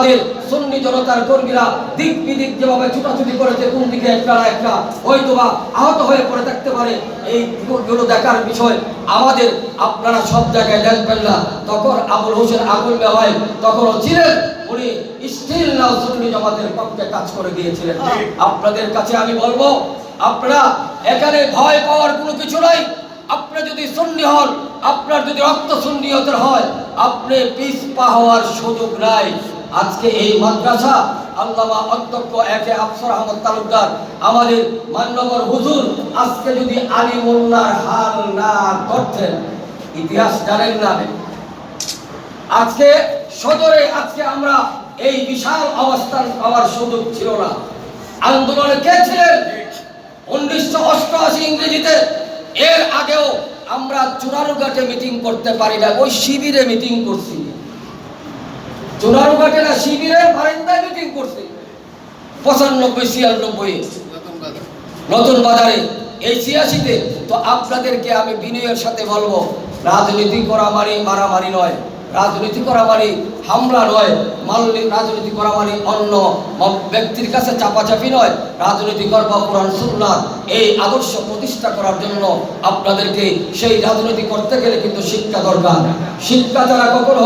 আমাদের সুন্নি জনতার কর্মীরা দিক বিদিক যেভাবে ছুটাছুটি করেছে, কোন দিকে একটা না একটা হয়তোবা আহত হয়ে পড়ে থাকতে পারে, এইগুলো দেখার বিষয় আমাদের। আপনারা সব জায়গায় দেখবেন না, তখন আবুল হোসেন আগুন ভাই তখনও ছিলেন, উনি স্টিল নাও সুন্নি জামাতের পক্ষে কাজ করে গিয়েছিলেন। আপনাদের কাছে আমি বলবো, আপনারা এখানে ভয় পাওয়ার কোনো কিছু নাই। আপনি যদি সুন্নি হন, আপনার যদি রক্ত সুন্নিয়তের হয়, আপনি পিছপা হওয়ার সুযোগ নাই। আজকে এই মাদ্রাসা আল্লামা অধ্যক্ষ একে আফসর আহমদ তালুকদার আমাদের মান্যবর হুজুর আজকে যদি আলী মোল্লার হাল না করতেন, ইতিহাস জানেন না, আজকে সদরে আজকে আমরা এই বিশাল অবস্থান পাওয়ার সুযোগ ছিল না। আন্দোলনে কে ছিলেন? 1988 ইংরেজিতে। এর আগেও আমরা চুনারুঘাটে মিটিং করতে পারি না, ওই শিবিরে মিটিং করছি। চুনারুঘাটে না, শিবিরের বারান্দায় মিটিং করছি 95-96 নতুন বাজারে, এই 86-তে। তো আপনাদেরকে আমি বিনয়ের সাথে বলবো, রাজনীতি করা মানে মারামারি নয়, রাজনীতি করা মানে হামলা নয়, রাজনীতি করা মানে অন্য ব্যক্তির কাছে চাপাচাপি নয়। রাজনীতি করবা কোরআন সুন্নাহ এই আদর্শ প্রতিষ্ঠা করার জন্য আপনাদেরকে সেই রাজনীতি করতে গেলে কিন্তু শিক্ষা দরকার। শিক্ষা ছাড়া কখনো